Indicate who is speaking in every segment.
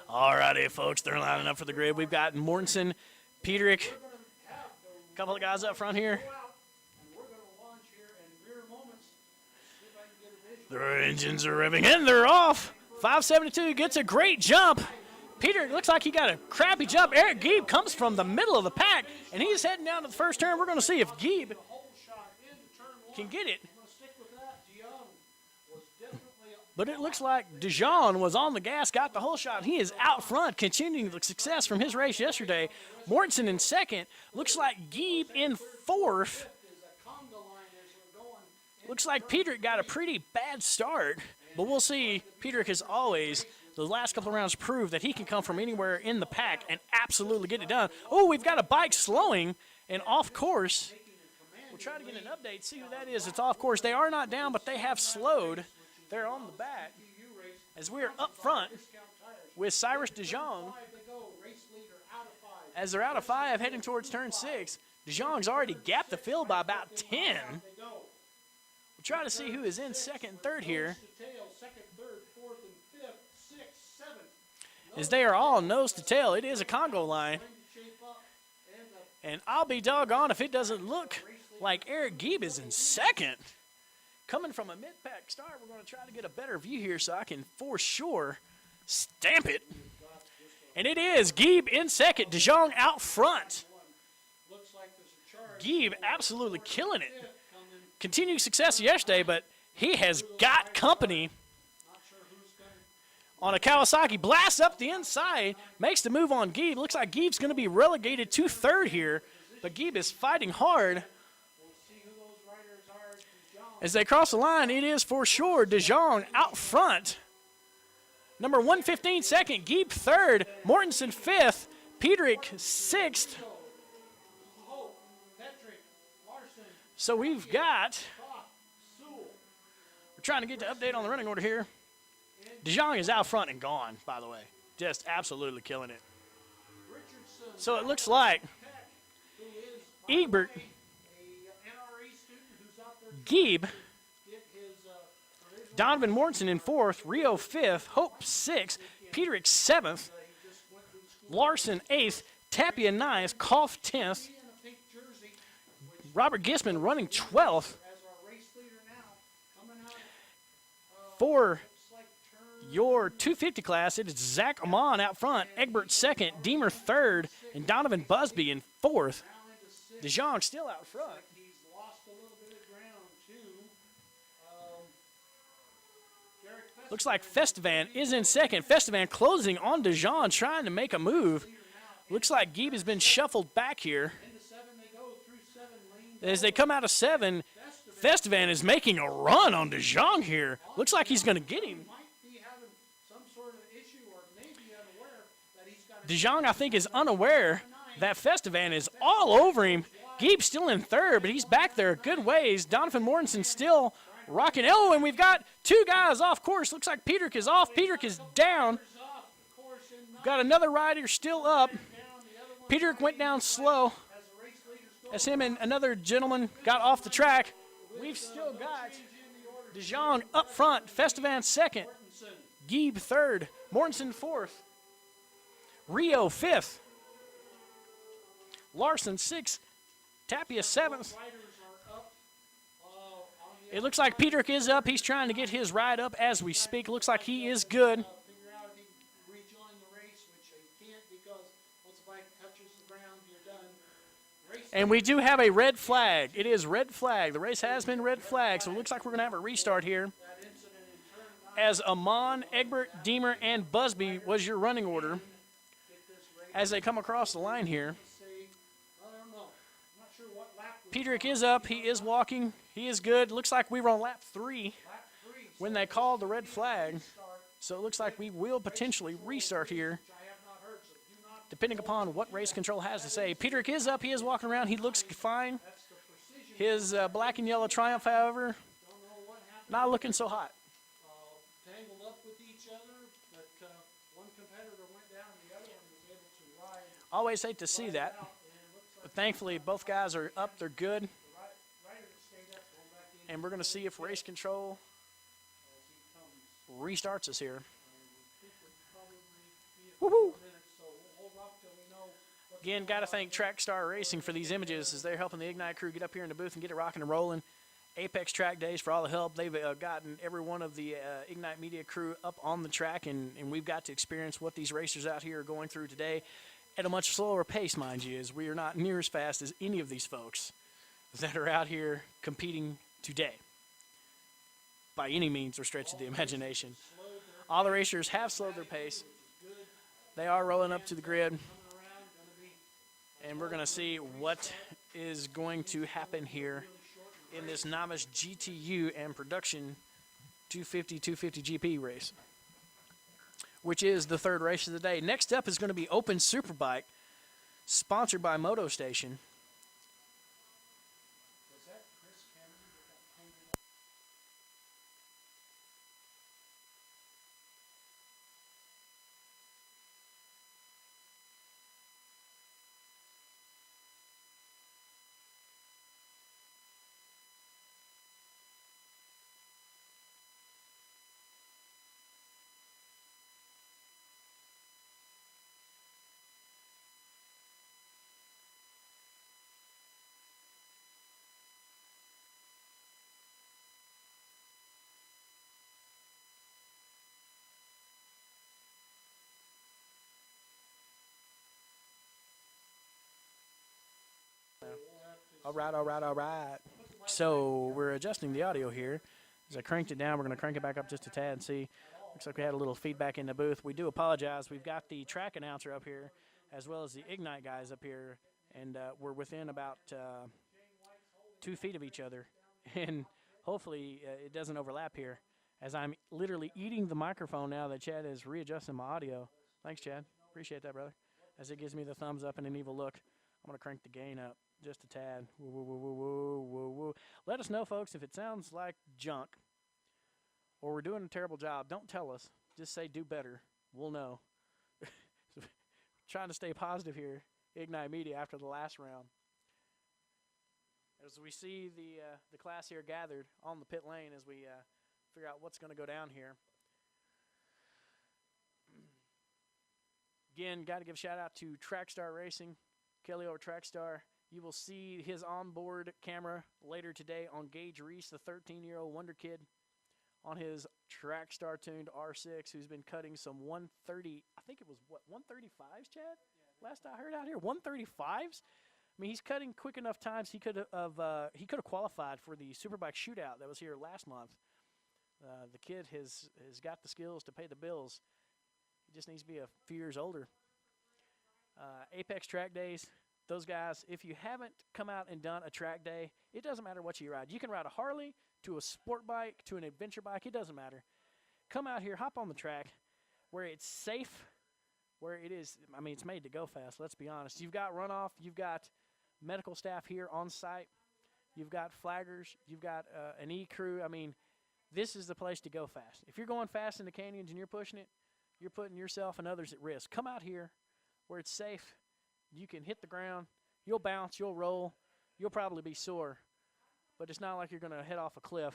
Speaker 1: Alrighty, folks, they're lining up for the grid. We've got Mortensen, Peterick, a couple of guys up front here. Their engines are revving and they're off. 572 gets a great jump. Peterick looks like he got a crappy jump. Eric Gieb comes from the middle of the pack, and he's heading down to the first turn. We're going to see if Gieb can get it. But it looks like Dijon was on the gas, got the whole shot. He is out front, continuing the success from his race yesterday. Mortensen in second. Looks like Gieb in fourth. Looks like Peterick got a pretty bad start, but we'll see. Peterick, as always, the last couple of rounds prove that he can come from anywhere in the pack and absolutely get it done. Oh, we've got a bike slowing and off course. We'll try to get an update, see who that is. It's off course. They are not down, but they have slowed. They're on the back as we're up front with Cyrus Dijon. As they're out of 5 heading towards turn 6, Dijon's already gapped the field by about 10. We'll try to see who is in second and third here, as they are all nose to tail. It is a Congo line. And I'll be doggone if it doesn't look like Eric Gieb is in second. Coming from a mid-pack start, we're going to try to get a better view here so I can for sure stamp it. And it is Gieb in second, Dijon out front. Gieb absolutely killing it. Continued success yesterday, but he has got company on a Kawasaki. Blasts up the inside, makes the move on Gieb. Looks like Gieb's going to be relegated to third here, but Gieb is fighting hard. As they cross the line, it is for sure Dijon out front. Number 115 second, Gieb third, Mortensen fifth, Peterick sixth. So we've got, we're trying to get the update on the running order here. Dijon is out front and gone, by the way. Just absolutely killing it. So it looks like Egbert, Gieb, Donovan Mortensen in fourth, Rio fifth, Hope sixth, Peterick seventh, Larson eighth, Tapia ninth, Koff 10th, Robert Gisman running 12th. For your 250 class, it is Zach Amon out front, Egbert second, Deemer third, and Donovan Busby in fourth. Dijon still out front. Looks like Festivan is in second. Festivan closing on Dijon, trying to make a move. Looks like Gieb has been shuffled back here. As they come out of 7, Festivan is making a run on Dijon here. Looks like he's going to get him. Dijon, I think, is unaware that Festivan is all over him. Gieb's still in third, but he's back there a good ways. Donovan Mortensen still rocking. Oh, and we've got 2 guys off course. Looks like Peterick is off. Peterick is down. We've got another rider still up. Peterick went down slow as him and another gentleman got off the track. We've still got Dijon up front, Festivan second, Gieb third, Mortensen fourth, Rio fifth, Larson sixth, Tapia seventh. It looks like Peterick is up. He's trying to get his ride up as we speak. Looks like he is good. And we do have a red flag. It is red flag. The race has been red flag, so it looks like we're going to have a restart here. As Amon, Egbert, Deemer, and Busby was your running order as they come across the line here. Peterick is up. He is walking. He is good. Looks like we were on lap 3 when they called the red flag. So it looks like we will potentially restart here, depending upon what race control has to say. Peterick is up. He is walking around. He looks fine. His black and yellow Triumph, however, not looking so hot. Always hate to see that. But thankfully, both guys are up. They're good. And we're going to see if race control restarts us here. Woohoo! Again, got to thank Trackstar Racing for these images as they're helping the Ignite crew get up here in the booth and get it rocking and rolling. Apex Track Days for all the help. They've gotten every one of the Ignite Media crew up on the track, and we've got to experience what these racers out here are going through today at a much slower pace, mind you, as we are not near as fast as any of these folks that are out here competing today by any means or stretch of the imagination. All the racers have slowed their pace. They are rolling up to the grid. And we're going to see what is going to happen here in this Novice GTU and Production 250 GP race, which is the third race of the day. Next up is going to be Open Superbike, sponsored by Moto Station. All right. So we're adjusting the audio here. As I cranked it down, we're going to crank it back up just a tad and see. Looks like we had a little feedback in the booth. We do apologize. We've got the track announcer up here as well as the Ignite guys up here, and we're within about 2 feet of each other. And hopefully it doesn't overlap here as I'm literally eating the microphone now that Chad is readjusting my audio. Thanks, Chad. Appreciate that, brother. As it gives me the thumbs up and an evil look, I'm going to crank the gain up just a tad. Woo, woo, woo, woo, woo, woo. Let us know, folks, if it sounds like junk or we're doing a terrible job. Don't tell us. Just say do better. We'll know. Trying to stay positive here. Ignite Media after the last round. As we see the class here gathered on the pit lane as we figure out what's going to go down here. Again, got to give a shout out to Trackstar Racing, Kelly over Trackstar. You will see his onboard camera later today on Gage Reese, the 13-year-old wonder kid, on his Trackstar tuned R6, who's been cutting some 130. I think it was what 135s, Chad? Yeah, last I heard out here, 135s. I mean, he's cutting quick enough times. He could have qualified for the Superbike shootout that was here last month. The kid has got the skills to pay the bills. He just needs to be a few years older. Apex Track Days. Those guys, if you haven't come out and done a track day, it doesn't matter what you ride. You can ride a Harley to a sport bike to an adventure bike. It doesn't matter. Come out here, hop on the track where it's safe, where it is. I mean, it's made to go fast, let's be honest. You've got runoff. You've got medical staff here on site. You've got flaggers. You've got an E-crew. I mean, this is the place to go fast. If you're going fast in the canyons and you're pushing it, you're putting yourself and others at risk. Come out here where it's safe. You can hit the ground, you'll bounce, you'll roll, you'll probably be sore, but it's not like you're going to head off a cliff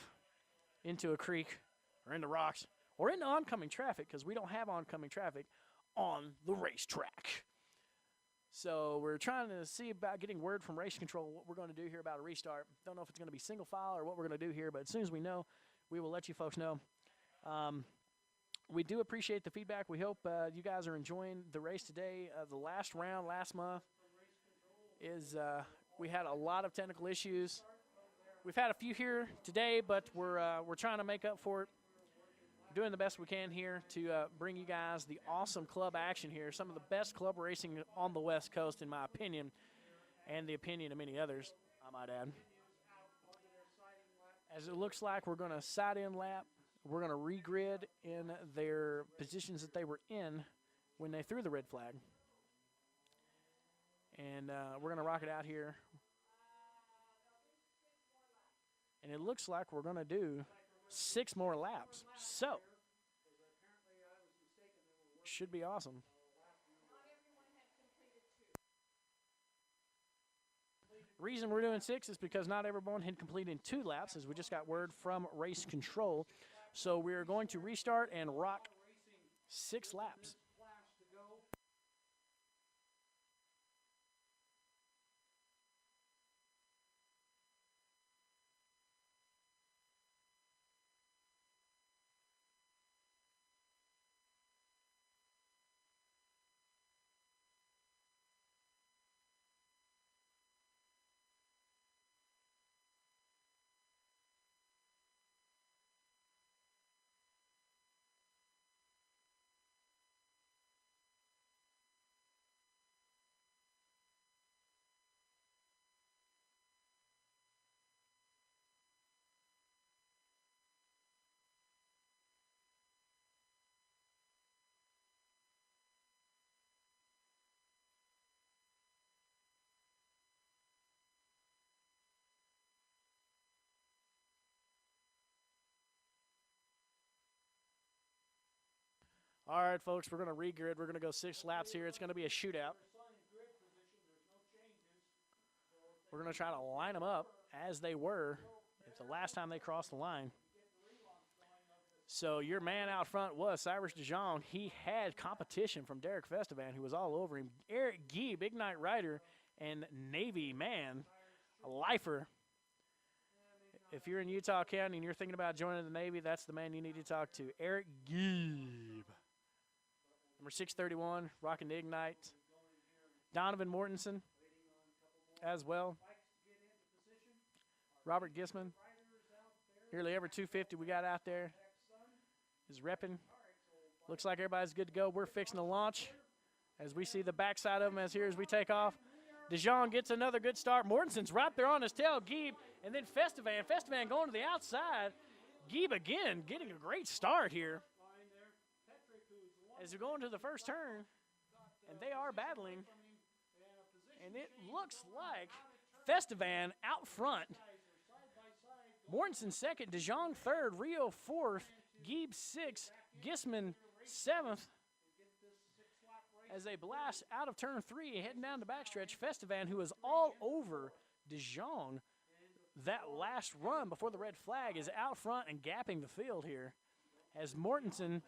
Speaker 1: into a creek or into rocks or into oncoming traffic, because we don't have oncoming traffic on the racetrack. So we're trying to see about getting word from race control what we're going to do here about a restart. Don't know if it's going to be single file or what we're going to do here, but as soon as we know, we will let you folks know. We do appreciate the feedback. We hope you guys are enjoying the race today. The last round last month is we had a lot of technical issues. We've had a few here today, but we're trying to make up for it. Doing the best we can here to bring you guys the awesome club action here. Some of the best club racing on the West Coast, in my opinion, and the opinion of many others, I might add. As it looks like we're going to side in lap. We're going to regrid in their positions that they were in when they threw the red flag. And we're going to rock it out here. And it looks like we're going to do 6 more laps. So, should be awesome. Reason we're doing 6 is because not everyone had completed 2 laps, as we just got word from race control. So we're going to restart and rock 6 laps. All right, folks, we're going to regrid. We're going to go 6 laps here. It's going to be a shootout. We're going to try to line them up as they were the last time they crossed the line. So your man out front was Cyrus DeJong. He had competition from Derek Festivan, who was all over him. Eric Gieb, Ignite Rider, and Navy Man, a lifer. If you're in Utah County and you're thinking about joining the Navy, that's the man you need to talk to, Eric Gieb. Number 631, rocking the Ignite. Donovan Mortensen as well. Robert Gisman. Nearly every 250 we got out there is repping. Looks like everybody's good to go. We're fixing to launch as we see the backside of them as we take off. DeJong gets another good start. Mortensen's right there on his tail. Gieb, and then Festivan. Festivan going to the outside. Gieb again getting a great start here as we go into the first turn, and they are battling. And it looks like Festivan out front. Mortensen second, DeJong third, Rio fourth, Gieb sixth, Gisman seventh. As they blast out of turn 3, heading down the backstretch, Festivan, who is all over DeJong that last run before the red flag, is out front and gapping the field here. As Mortensen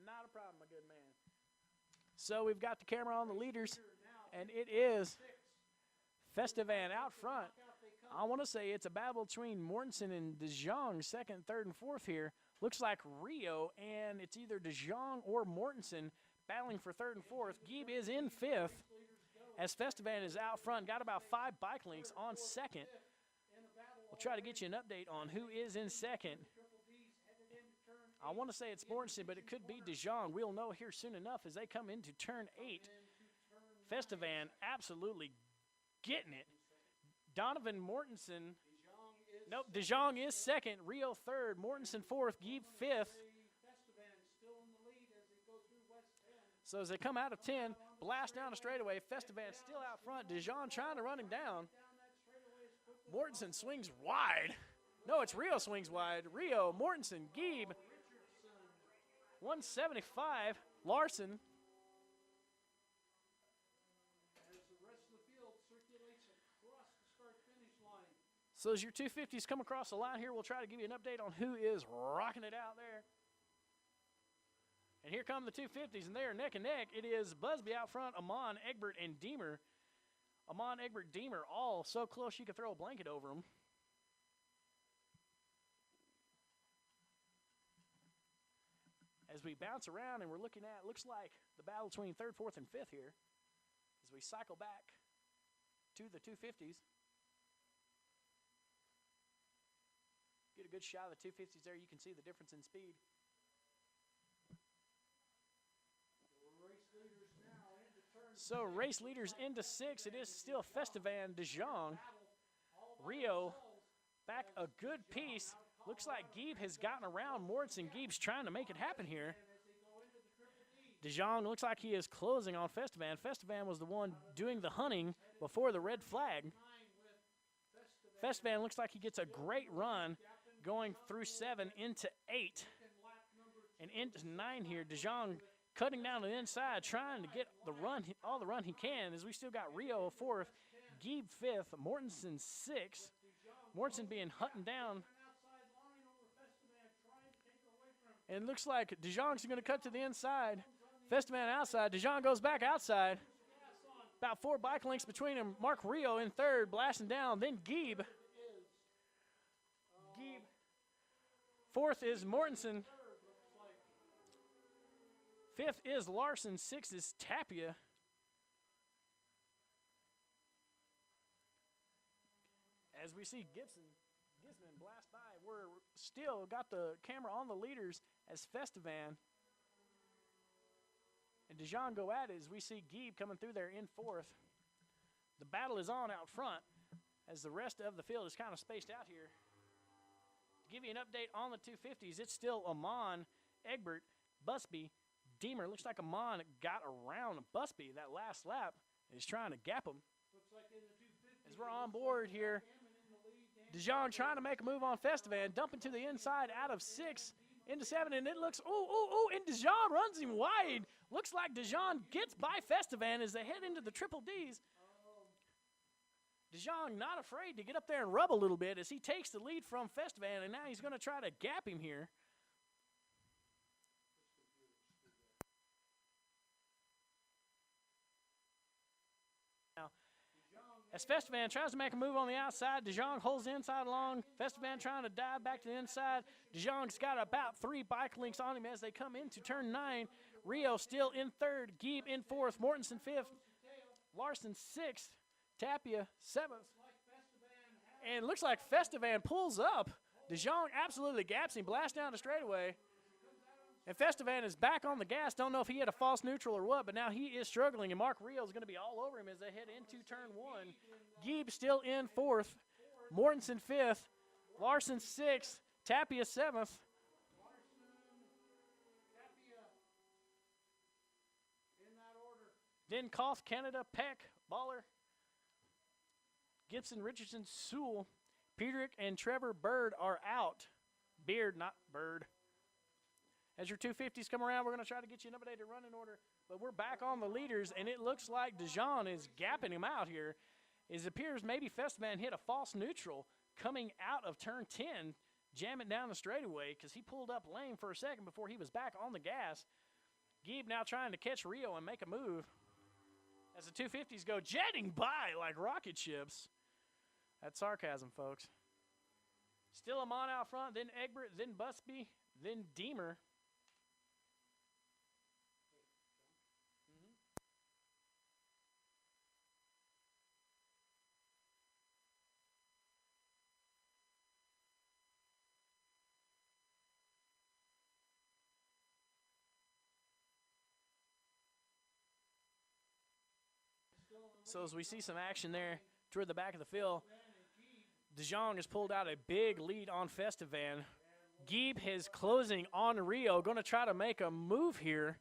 Speaker 1: not a problem, my good man. So we've got the camera on the leaders, and it is Festivan out front. I want to say it's a battle between Mortensen and DeJong, second, third, and fourth here. Looks like Rio, and it's either DeJong or Mortensen battling for third and fourth. Gieb is in fifth, as Festivan is out front. Got about 5 bike links on second. We'll try to get you an update on who is in second. I want to say it's Mortensen, but it could be DeJong. We'll know here soon enough as they come into turn 8. Festivan absolutely getting it. Donovan Mortensen, nope, DeJong is second, Rio third, Mortensen fourth, Gieb fifth. So as they come out of 10, blast down the straightaway, Festivan still out front, DeJong trying to run him down. Mortensen swings wide. No, it's Rio swings wide. Rio, Mortensen, Gieb, 175, Larson. So as your 250s come across the line here, we'll try to give you an update on who is rocking it out there. And here come the 250s, and they are neck and neck. It is Busby out front, Amon, Egbert, and Deemer. Amon, Egbert, Deemer, all so close you could throw a blanket over them. As we bounce around and we're looking at, looks like the battle between third, fourth, and fifth here. As we cycle back to the 250s. Get a good shot of the 250s there. You can see the difference in speed. So race leaders into 6. It is still Festivan, DeJong. Rio back a good piece. Looks like Gieb has gotten around Mortensen. Gieb's trying to make it happen here. DeJong looks like he is closing on Festivan. Festivan was the one doing the hunting before the red flag. Festivan looks like he gets a great run going through 7 into 8 and into 9 here. DeJong cutting down the inside, trying to get the run, all the run he can, as we still got Rio 4th, Gieb 5th, Mortensen 6th. Mortensen being hunted down. And it looks like DeJong's going to cut to the inside. Festivan outside. DeJong goes back outside. About 4 bike lengths between them. Mark Rio in third, blasting down. Then Gieb. Gieb. 4th is Mortensen. 5th is Larson. 6th is Tapia. As we see Gisman blast by, we're still got the camera on the leaders as Festivan and DeJong go at it as we see Gieb coming through there in 4th. The battle is on out front as the rest of the field is kind of spaced out here. To give you an update on the 250s, it's still Amon, Egbert, Busby, Deemer. Looks like Amon got around Busby that last lap and is trying to gap him. as we're on board here. DeJong trying to make a move on Festivan, dumping to the inside out of 6 into 7, and it looks, and DeJong runs him wide. Looks like DeJong gets by Festivan as they head into the triple Ds. DeJong not afraid to get up there and rub a little bit as he takes the lead from Festivan, and now he's going to try to gap him here. As Festivan tries to make a move on the outside, DeJong holds the inside long. Festivan trying to dive back to the inside. DeJong's got about 3 bike links on him as they come into turn 9. Rio still in 3rd. Gieb in 4th. Mortensen 5th. Larson 6th. Tapia 7th. And it looks like Festivan pulls up. DeJong absolutely gaps him, blasts down the straightaway. And Festivan is back on the gas. Don't know if he had a false neutral or what, but now he is struggling, and Mark Rio is going to be all over him as they head into turn 1. Gieb still in 4th. Mortensen 5th. Larson 6th. Tapia 7th. Then Koth, Canada, Peck, Baller, Gibson, Richardson, Sewell, Peterick, and Trevor Bird are out. Beard, not Bird. As your 250s come around, we're going to try to get you an updated running order. But we're back on the leaders, and it looks like DeJong is gapping him out here. It appears maybe Festivan hit a false neutral coming out of turn 10, jamming down the straightaway because he pulled up lane for a second before he was back on the gas. Gieb now trying to catch Rio and make a move as the 250s go jetting by like rocket ships. That's sarcasm, folks. Still Amon out front, then Egbert, then Busby, then Deemer. So as we see some action there toward the back of the field, DeJong has pulled out a big lead on Festivan. Gieb is closing on Rio, going to try to make a move here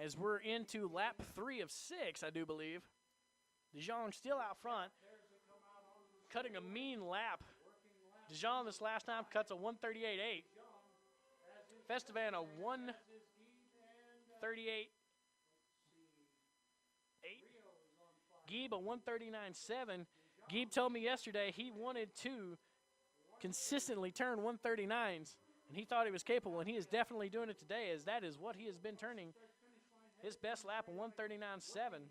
Speaker 1: as we're into lap 3 of 6, I do believe. DeJong still out front, cutting a mean lap. DeJong this last time cuts a 138.8. Festivan a 138.8. Gieb a 139.7. Gieb told me yesterday he wanted to consistently turn 139s, and he thought he was capable, and he is definitely doing it today, as that is what he has been turning. His best lap a 139.7.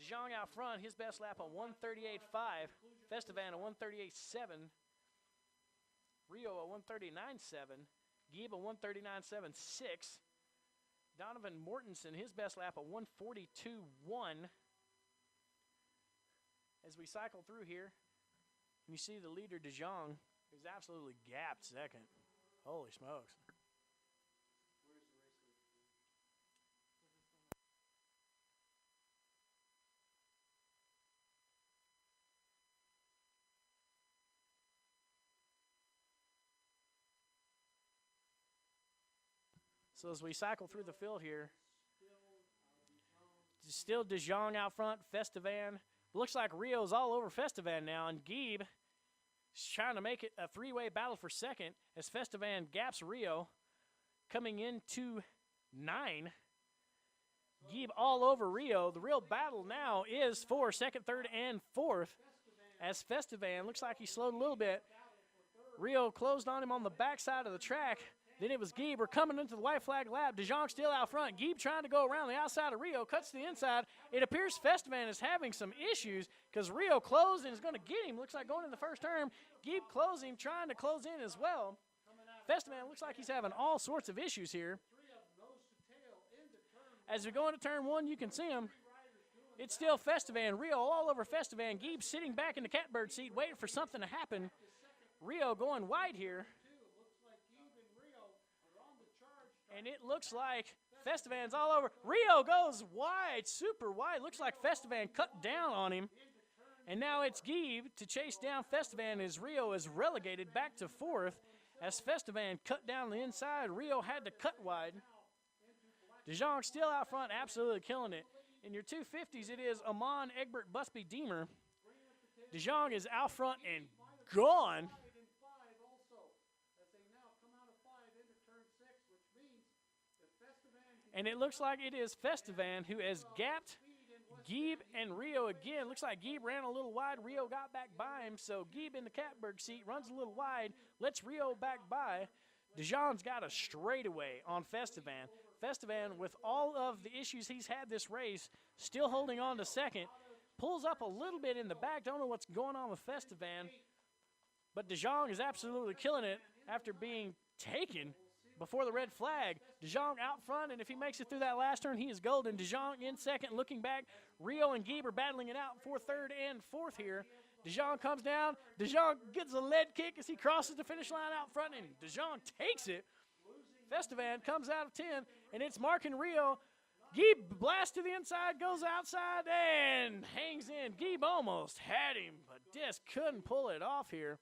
Speaker 1: DeJong out front, his best lap a 138.5. Festivan a 138.7. Rio a 139.7. Gieb a 139.76. Donovan Mortensen, his best lap, a 142.1. As we cycle through here, you see the leader, DeJong, is absolutely gapped second. Holy smokes. So as we cycle through the field here, still DeJong out front, Festivan. Looks like Rio's all over Festivan now, and Gieb is trying to make it a 3-way battle for second as Festivan gaps Rio, coming into 9. Gieb all over Rio. The real battle now is for second, third, and fourth as Festivan looks like he slowed a little bit. Rio closed on him on the backside of the track. Then it was Gieb. We're coming into the white flag lap. DeJong still out front. Gieb trying to go around the outside of Rio. Cuts to the inside. It appears Festivan is having some issues because Rio closed and is going to get him. Looks like going in the first turn. Gieb closing, trying to close in as well. Festivan looks like he's having all sorts of issues here. As we go into turn 1, you can see him. It's still Festivan. Rio all over Festivan. Gieb sitting back in the catbird seat waiting for something to happen. Rio going wide here. And it looks like Festivan's all over. Rio goes wide, super wide. Looks like Festivan cut down on him. And now it's Gieb to chase down Festivan as Rio is relegated back to fourth. As Festivan cut down the inside, Rio had to cut wide. DeJong still out front, absolutely killing it. In your 250s, it is Amon, Egbert, Busby, Deemer. DeJong is out front and gone. And it looks like it is Festivan who has gapped Gieb and Rio again. Looks like Gieb ran a little wide. Rio got back by him, so Gieb in the catbird seat runs a little wide, lets Rio back by. DeJong's got a straightaway on Festivan. Festivan, with all of the issues he's had this race, still holding on to second. Pulls up a little bit in the back. Don't know what's going on with Festivan. But DeJong is absolutely killing it after being taken before the red flag. DeJong out front, and if he makes it through that last turn, he is golden. DeJong in second, looking back. Rio and Gieb are battling it out for third and fourth here. DeJong comes down. DeJong gets a lead kick as he crosses the finish line out front, and DeJong takes it. Festivan comes out of 10, and it's Mark and Rio. Gieb blasts to the inside, goes outside, and hangs in. Gieb almost had him, but just couldn't pull it off here.